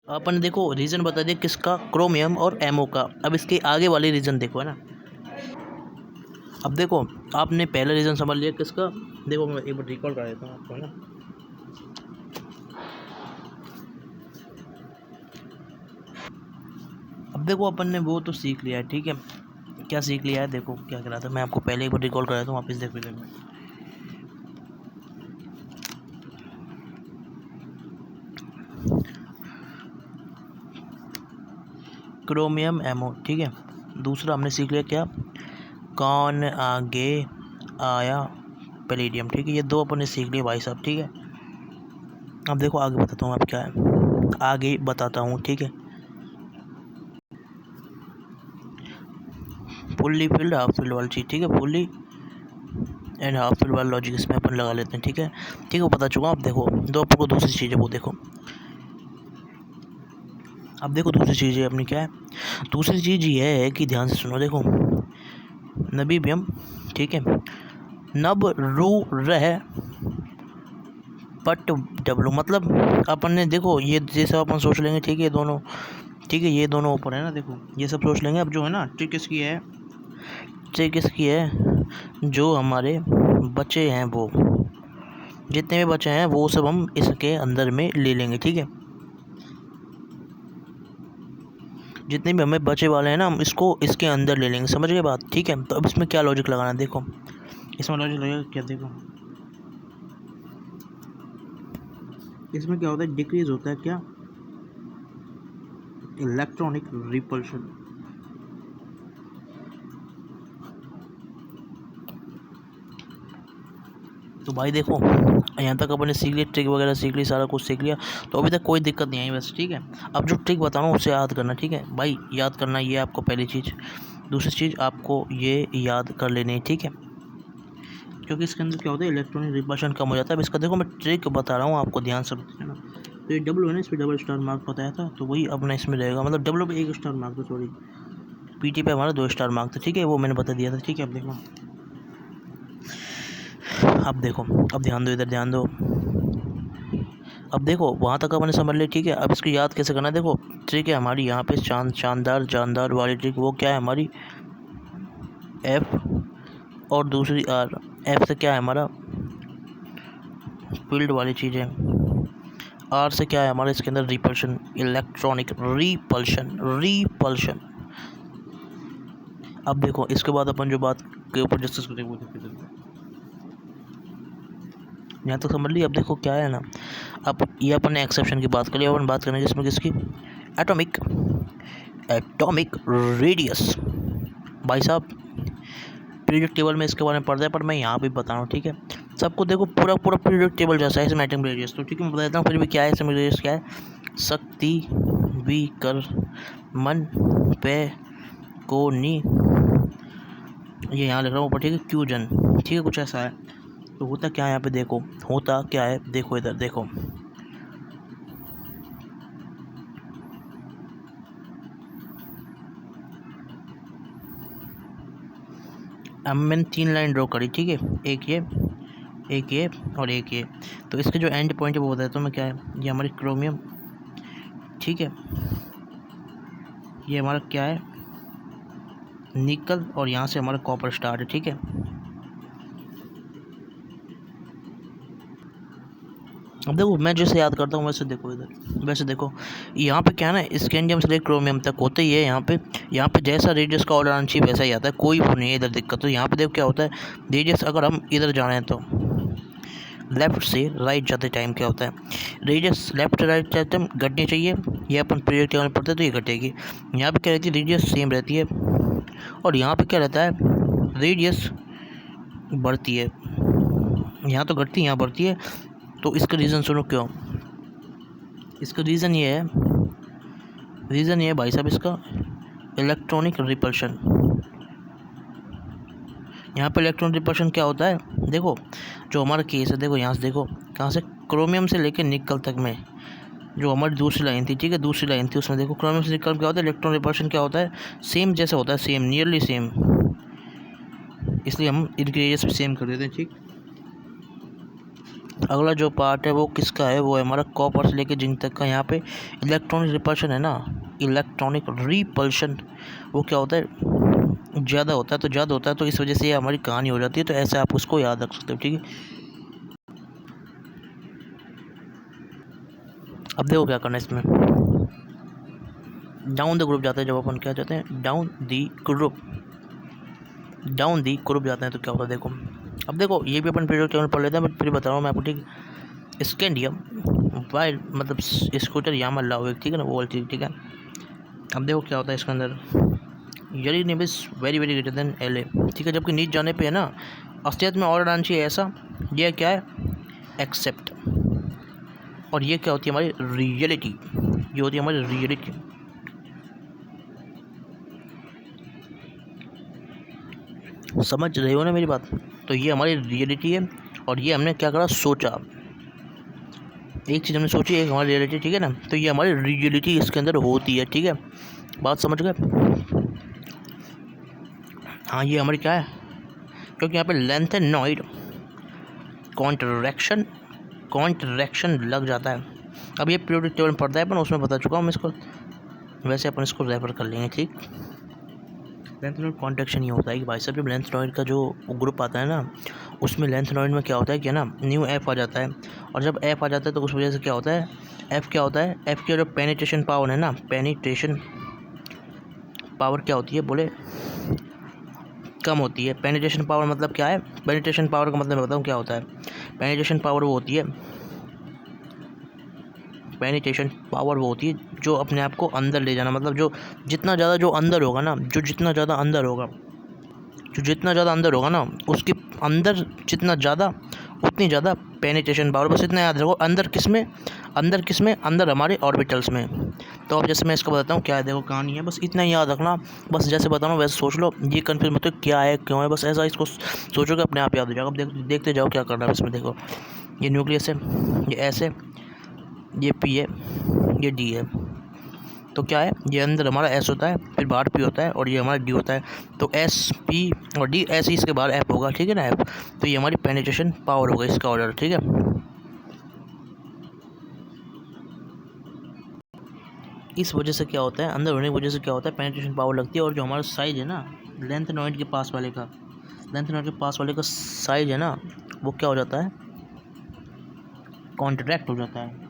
अपन ने देखो रीज़न बता दिया किसका, क्रोमियम और एमओ का। अब इसके आगे वाले रीज़न देखो, है ना। अब देखो आपने पहला रीज़न समझ लिया किसका, देखो मैं एक बार रिकॉल कर देता हूँ आपको, है ना। अब देखो अपन ने वो तो सीख लिया है, ठीक है। क्या सीख लिया है, देखो क्या करा था मैं आपको पहले एक बार रिकॉल कर देता हूँ, वापस देख लीजिए में। क्रोमियम एमओ, ठीक है। दूसरा हमने सीख लिया क्या, कौन आगे आया, पैलेडियम, ठीक है। ये दो अपन ने सीख लिए भाई साहब, ठीक है। अब देखो आगे बताता हूँ, अब क्या है आगे बताता हूँ, ठीक है। फुल्ली फिल्ड हाफ फिल्ड वाली चीज़, ठीक है। फुल्ली एंड हाफ फिल्ड वाला लॉजिक इसमें अपन लगा लेते हैं, ठीक है। ठीक है, वो पता चुका। अब देखो दो अपन को दूसरी चीज़ है वो देखो। अब देखो दूसरी चीज़ है अपनी क्या है, दूसरी चीज़ ये है कि ध्यान से सुनो, देखो नबीबियम, ठीक है। नब रू रह पट डब्लू, मतलब अपन ने देखो ये सब अपन सोच लेंगे, ठीक है। ये दोनों, ठीक है, ये दोनों ऊपर है ना, देखो ये सब सोच लेंगे। अब जो है ना ट्रिक किसकी है, ट्रिक किसकी है, जो हमारे बच्चे हैं वो जितने भी बच्चे हैं वो सब हम इसके अंदर में ले लेंगे, ठीक है। जितने भी हमें बचे वाले हैं ना हम इसको इसके अंदर ले लेंगे, समझ गए बात, ठीक है। तो अब इसमें क्या लॉजिक लगाना है, देखो इसमें लॉजिक लगेगा क्या, देखो इसमें क्या होता है, डिक्रीज होता है क्या, इलेक्ट्रॉनिक रिपल्शन। तो भाई देखो यहाँ तक अपन ने सीख लिया, ट्रिक वगैरह सीख ली, सारा कुछ सीख लिया, तो अभी तक कोई दिक्कत नहीं आई बस, ठीक है। अब जो ट्रिक बता रहा हूँ उसे याद करना, ठीक है भाई, याद करना, ये आपको पहली चीज़। दूसरी चीज़ आपको ये याद कर लेनी है, ठीक है, क्योंकि इसके अंदर क्या होता है, इलेक्ट्रॉनिक रिपल्शन कम हो जाता है। अब इसका देखो मैं ट्रिक बता रहा हूँ आपको, ध्यान से है ना। तो ये डब्लू है ना, इस पर डबल स्टार मार्क बताया था, तो वही अपना इसमें रहेगा, मतलब डब्लू पे 1 स्टार मार्क था, सॉरी पीटी पे हमारा 2 स्टार मार्क था, ठीक है, वो मैंने बता दिया था, ठीक है। अब देखो, अब देखो, अब ध्यान दो, इधर ध्यान दो। अब देखो वहाँ तक अपने समझ लिया, ठीक है। अब इसको याद कैसे करना है, देखो ट्रिक है हमारी यहाँ पे शानदार जानदार वाली ट्रिक, वो क्या है हमारी, एफ और दूसरी आर। एफ से क्या है हमारा फील्ड वाली चीज़ है, आर से क्या है हमारे इसके अंदर रिपल्शन, इलेक्ट्रॉनिक रिपल्शन, रिपल्शन। अब देखो इसके बाद अपन जो बात के ऊपर डिस्कस करेंगे वो देखते, यहाँ तक समझ ली। अब देखो क्या है ना, अब ये अपन ने एक्सेप्शन की बात करी, अपन बात करेंगे इसमें किसकी, एटॉमिक, एटॉमिक रेडियस। भाई साहब पीरियड टेबल में इसके बारे में पढ़ता है, पर मैं यहाँ पे बता रहा हूँ, ठीक है। सबको देखो पूरा पूरा पीरियड टेबल जैसा है एटॉमिक रेडियस, तो ठीक है मैं बता देता हूँ फिर भी क्या है एटॉमिक रेडियस, क्या है, शक्ति विकर मन पे को नी, ये यहाँ लिख रहा हूँ ऊपर, ठीक है, क्यूजन, ठीक है, कुछ ऐसा है। तो होता क्या है यहाँ पे देखो, होता क्या है, देखो इधर देखो, अब मैंने 3 लाइन ड्रॉ करी, ठीक है, एक ये और एक ये। तो इसके जो एंड पॉइंट है वो बताता हूँ मैं क्या है, ये हमारी क्रोमियम, ठीक है, ये हमारा क्या है निकल, और यहाँ से हमारा कॉपर स्टार्ट है, ठीक है। अब देखो मैं जैसे याद करता हूँ वैसे देखो इधर, वैसे देखो यहाँ पे क्या है ना, स्कैंडियम से लेकर क्रोमियम तक होते ही है। यहाँ पे जैसा रेडियस का ऑर्डर आना चाहिए वैसा ही आता है, कोई वो नहीं है इधर दिक्कत। तो यहाँ पे देखो क्या होता है, रेडियस अगर हम इधर जा रहे हैं तो लेफ़्ट से राइट जाते टाइम क्या होता है, रेडियस लेफ्ट राइट जाते टाइम घटनी चाहिए, ये अपन पीरियड टेबल में पढ़ते हैं तो ये घटेगी। यहाँ पे क्या रहती है, रेडियस सेम रहती है, और यहाँ पे क्या रहता है, रेडियस बढ़ती है, यहाँ तो घटती है यहाँ बढ़ती है। तो इसका रीज़न सुनो क्यों, इसका रीज़न ये है भाई साहब, इसका इलेक्ट्रॉनिक रिपल्शन। यहाँ पे इलेक्ट्रॉनिक रिपल्शन क्या होता है, देखो जो हमारा केस है, देखो यहाँ से देखो कहाँ से, क्रोमियम से लेकर निकल तक में जो हमारी दूसरी लाइन थी, ठीक है, दूसरी लाइन थी, उसमें देखो क्रोमियम से निकल क्या होता है, इलेक्ट्रॉन रिपल्शन क्या होता है, सेम जैसा होता है, सेम नियरली सेम, इसलिए हम इनके रेडियस भी सेम कर देते हैं, ठीक। अगला जो पार्ट है वो किसका है, वो है हमारा कॉपर से लेके जिंक तक का। यहाँ पे इलेक्ट्रॉनिक रिपल्शन है ना, इलेक्ट्रॉनिक रिपल्शन वो क्या होता है, ज़्यादा होता है, तो ज़्यादा होता है तो इस वजह से ये हमारी कहानी हो जाती है। तो ऐसे आप उसको याद रख सकते हो, ठीक है। अब देखो क्या करना है इसमें, डाउन द ग्रुप जाते हैं जब अपन क्या चाहते हैं, down the group, down the group जाते हैं तो क्या होता है देखो। अब देखो ये भी अपन पीरियड टेबल पढ़ लेते हैं, बट फिर बता रहा हूँ मैं आपको, ठीक। स्कैंडियम वाइल मतलब स्कूटर यामा लाओ, ठीक है ना, वो चीज़, ठीक है। अब देखो क्या होता है इसके अंदर, uranium is very very greater than L, ठीक है। जबकि नीचे जाने पे है ना असलियत में और आना चाहिए ऐसा, ये क्या है एक्सेप्ट, और ये क्या होती है हमारी रियलिटी, ये होती है हमारी रियलिटी। समझ रहे हो ना मेरी बात। तो ये हमारी रियलिटी है, और ये हमने क्या करा, सोचा, एक चीज़ हमने सोची, एक हमारी रियलिटी, ठीक है ना। तो ये हमारी रियलिटी इसके अंदर होती है, ठीक है, बात समझ गए। हाँ ये हमारी क्या है, क्योंकि यहाँ पे लैंथेनॉइड कॉन्ट्रैक्शन लग जाता है। अब ये पीरियोडिक टेबल में पढ़ता है अपन, उसमें बता चुका हूँ इसको, वैसे अपन इसको रेफर कर लेंगे, ठीक। लेंथेनॉइड कॉन्ट्रैक्शन ये होता है कि भाई साहब जब लेंथेनॉइड का जो ग्रुप आता है ना, उसमें लेंथेनॉइड में क्या होता है कि ना न्यू एफ आ जाता है, और जब एफ आ जाता है तो उस वजह से क्या होता है, एफ क्या होता है, एफ की जो पेनिट्रेशन पावर है ना, पेनिट्रेशन पावर क्या होती है बोले, कम होती है। पेनिट्रेशन पावर मतलब क्या है, पेनिट्रेशन पावर का मतलब मैं बताऊँ क्या होता है। पेनिट्रेशन पावर वो होती है, पेनिट्रेशन पावर वो होती है जो अपने आप को अंदर ले जाना, मतलब जो जितना ज़्यादा जो अंदर होगा ना, जो जितना ज़्यादा अंदर होगा, जो जितना ज़्यादा अंदर होगा ना, उसके अंदर जितना ज़्यादा उतनी ज़्यादा पेनिट्रेशन पावर। बस इतना याद रखो, अंदर किस में, अंदर किस में, अंदर हमारे ऑर्बिटल्स में। तो अब जैसे मैं इसको बताता हूँ क्या है, देखो कहानी है, बस इतना ही याद रखना, बस जैसे बता रहा हूँ वैसे सोच लो, ये कन्फ्यूज मत हो क्या है क्यों है, बस ऐसा इसको सोचोगे अपने आप याद हो जाएगा। अब देखते जाओ क्या करना है इसमें। देखो ये न्यूक्लियस है, ये एस है, ये पी है, ये डी है। तो क्या है, ये अंदर हमारा एस होता है, फिर बाहर पी होता है, और ये हमारा डी होता है। तो एस पी और डी, एस इसके बाहर एफ होगा, ठीक है ना, एफ। तो ये हमारी पेनिट्रेशन पावर होगा, इसका ऑर्डर, ठीक है। इस वजह से क्या होता है, अंदर होने की वजह से क्या होता है, पेनिट्रेशन पावर लगती है। और जो हमारा साइज है ना लेंथेनॉइड के पास वाले का, लेंथेनॉइड के पास वाले का साइज है ना, वो क्या हो जाता है, कॉन्ट्रैक्ट हो जाता है।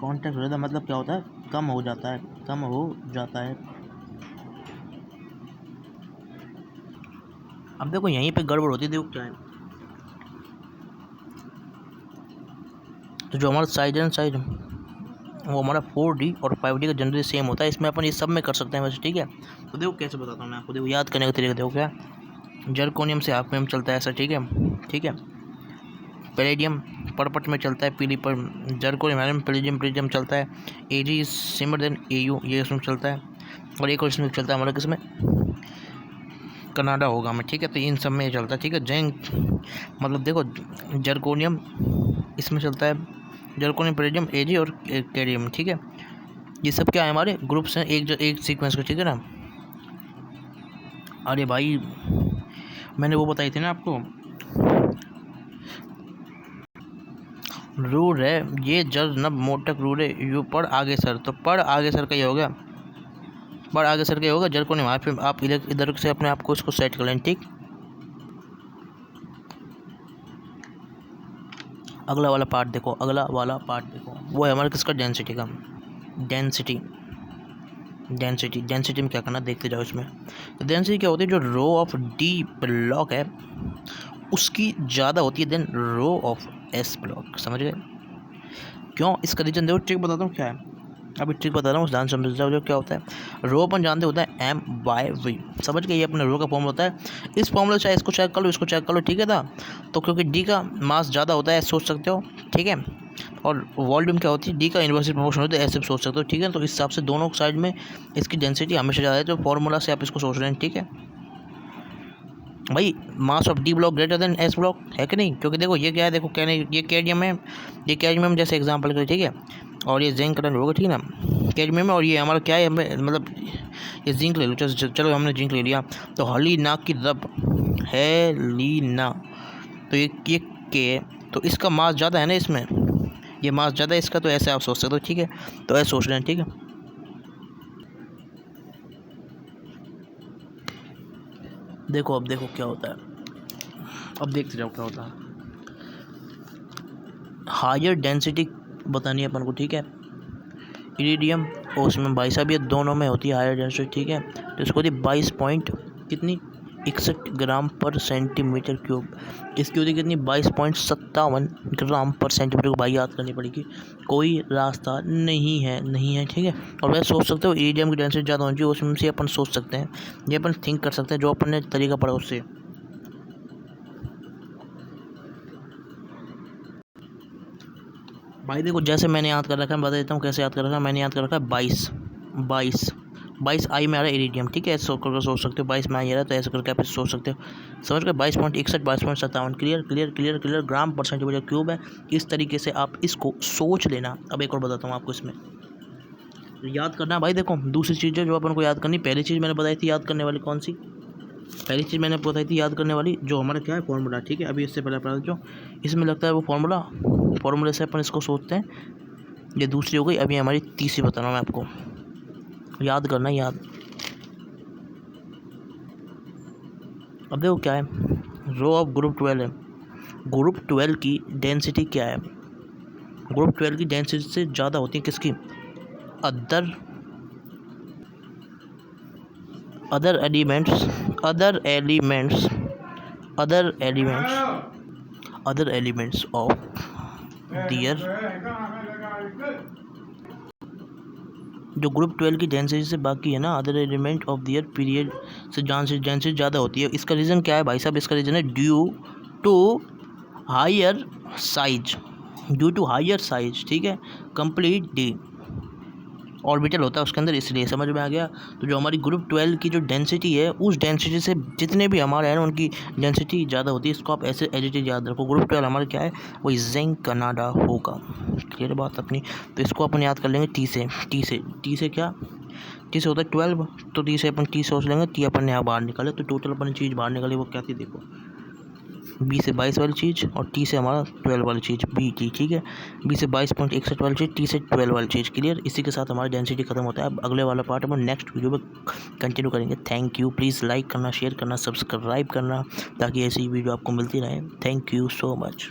कॉन्ट्रैक्ट हो जाता है मतलब क्या होता है, कम हो जाता है, कम हो जाता है। अब देखो यहीं पे गड़बड़ होती है, देखो क्या है, तो जो हमारा साइज है ना, साइज वो हमारा 4D और 5D का जनरली सेम होता है। इसमें अपन ये सब में कर सकते हैं वैसे, ठीक है। तो देखो कैसे बताता हूँ मैं आपको, देखो याद करने का तरीका देखो क्या, जर्कोनियम से हाफ में चलता है ऐसा, ठीक है, ठीक है। पैलेडियम पर्पट में चलता है पीली पर, जर्कोनियम पैलेडियम चलता है। एजी सिमर देन एयू, ये इसमें चलता है। और एक और इसमें चलता है हमारा किसमें, कनाडा होगा में, ठीक है। तो इन सब में ये चलता है, ठीक है। जिंक मतलब देखो जर्कोनियम इसमें चलता है, जर्कोनियम पैलेडियम एजी और कैरियम, ठीक है। ये सब क्या है, हमारे ग्रुप्स हैं एक सीक्वेंस के, ठीक है ना। अरे भाई मैंने वो बताई थी ना आपको, रूर है ये जर नब मोटक रूर है यू पढ़ आगे सर, तो पढ़ आगे सर का ये हो गया, पढ़ आगे सर का ये होगा जर्कोनियम। आप इधर से अपने आप को इसको सेट कर लें, ठीक। अगला वाला पार्ट देखो, अगला वाला पार्ट देखो, वो है हमारा किसका, डेंसिटी का। डेंसिटी डेंसिटी डेंसिटी में क्या करना देखते जाओ इसमें। तो डेंसिटी क्या होती है, जो रो ऑफ डी ब्लॉक है उसकी ज़्यादा होती है than row of s block, समझ गए क्यों। इसका रीजन देखो, ट्रिक बताता हूँ क्या है, अभी ट्रिक बता रहा हूँ, ध्यान समझ जाओ। जो क्या होता है, रो अपन जानते होता है M/V, समझ गए, ये अपने रो का फॉर्मूला होता है। इस फॉर्मूला चाहे इसको चेक कर लो, इसको चेक कर लो, ठीक है ना। तो क्योंकि डी का मास ज़्यादा होता है सोच सकते हो, ठीक है। और वॉल्यूम क्या होती है, डी का इन्वर्सली प्रोपोर्शनल होता है, ऐसे सोच सकते हो, ठीक है। तो इस हिसाब से दोनों साइड में इसकी डेंसिटी हमेशा ज़्यादा है, तो फॉर्मूला से आप इसको सोच रहे हैं, ठीक है भाई। Mass of D block greater than S block है कि नहीं, क्योंकि देखो ये क्या है, देखो कहने ये कैडमियम है, ये कैडमियम जैसे एग्जांपल के लिए, ठीक है। और ये जिंक करंट होगा, ठीक है ना, कैडमियम में। और ये हमारा क्या है, मतलब ये जिंक ले लो, चलो हमने जिंक ले लिया। तो हलीना की रब है लीना, तो ये के, तो इसका मास ज़्यादा है ना, इसमें ये मास ज़्यादा है इसका, तो ऐसे आप सोच सकते हो, ठीक है। तो ऐसे सोच लें, ठीक है। देखो अब देखो क्या होता है, अब देखते जाओ क्या होता है। हायर डेंसिटी बतानी है अपन को, ठीक है। इरिडियम और उसमें भाई साहब ये दोनों में होती है हायर डेंसिटी, ठीक है। तो इसको होती 22 पॉइंट कितनी 61 ग्राम पर सेंटीमीटर क्यूब। इसकी होती कितनी 22.57 ग्राम पर सेंटीमीटर को भाई याद करनी पड़ेगी, कोई रास्ता नहीं है, ठीक है। और वैसे सोच सकते हो इरिडियम की डेंसिटी ज़्यादा होनी चाहिए, उसमें से अपन सोच सकते हैं, ये अपन थिंक कर सकते हैं, जो अपन ने तरीका पढ़ा उससे। भाई देखो जैसे मैंने याद कर रखा है, बता देता हूँ कैसे याद कर रखा है। मैंने याद कर रखा है 22 आई में आ रहा है इरिडियम, ठीक है। ऐसे सोच सकते हो 22 में आई आ रहा है, तो ऐसे करके आप सोच सकते हो, समझ गए। 22.61 22.57 क्लियर ग्राम पर सेंटीमीटर क्यूब है। इस तरीके से आप इसको सोच लेना। अब एक और बताता हूँ आपको, इसमें याद करना भाई। देखो दूसरी चीज़ है जो अपन को याद करनी, पहली चीज़ मैंने बताई थी याद करने वाली, कौन सी पहली चीज़ मैंने बताई थी याद करने वाली, जो हमारा क्या है फॉर्मूला, ठीक है। अभी इससे पहले अपना जो इसमें लगता है वो फॉर्मूले से अपन इसको सोचते हैं। ये दूसरी हो गई, अभी हमारी तीसरी बता रहा हूँ मैं आपको, याद करना याद। अब देखो क्या है, रो ऑफ ग्रुप 12 है। ग्रुप 12 की डेंसिटी क्या है, ग्रुप 12 की डेंसिटी से ज़्यादा होती है किसकी, अदर एलिमेंट्स ऑफ दियर, जो ग्रुप 12 की डेंसिटी से बाकी है ना, other element of their period से डेंसिटी ज़्यादा होती है। इसका रीज़न क्या है भाई साहब, इसका रीज़न है ड्यू टू हायर साइज, ठीक है। कंप्लीट डी ऑर्बिटल होता है उसके अंदर, इसलिए समझ में आ गया। तो जो हमारी ग्रुप 12 की जो डेंसिटी है, उस डेंसिटी से जितने भी हमारे हैं उनकी डेंसिटी ज़्यादा होती है। इसको आप ऐसे एडिटिव याद रखो, ग्रुप 12 हमारा क्या है, वही जिंक कनाडा होगा। क्लियर बात अपनी। तो इसको अपन याद कर लेंगे टी से क्या, टी से होता है 12, तो टी से अपन टी सोच लेंगे, टी अपन ने यहाँ बाहर निकाले, तो टोटल अपन चीज़ बाहर निकाली वो क्या थी, देखो बी से 22 वाली चीज़ और टी से हमारा 12 वाली चीज़ बी टी, ठीक है। बी से 22.61 वाली चीज़, टी से 12 वाली चीज़। क्लियर। इसी के साथ हमारी डेंसिटी खत्म होता है। अब अगले वाला पार्ट हम नेक्स्ट वीडियो में कंटिन्यू करेंगे। Thank you. प्लीज़ लाइक करना, शेयर करना, सब्सक्राइब करना, ताकि ऐसी वीडियो आपको मिलती रहे। Thank you so much.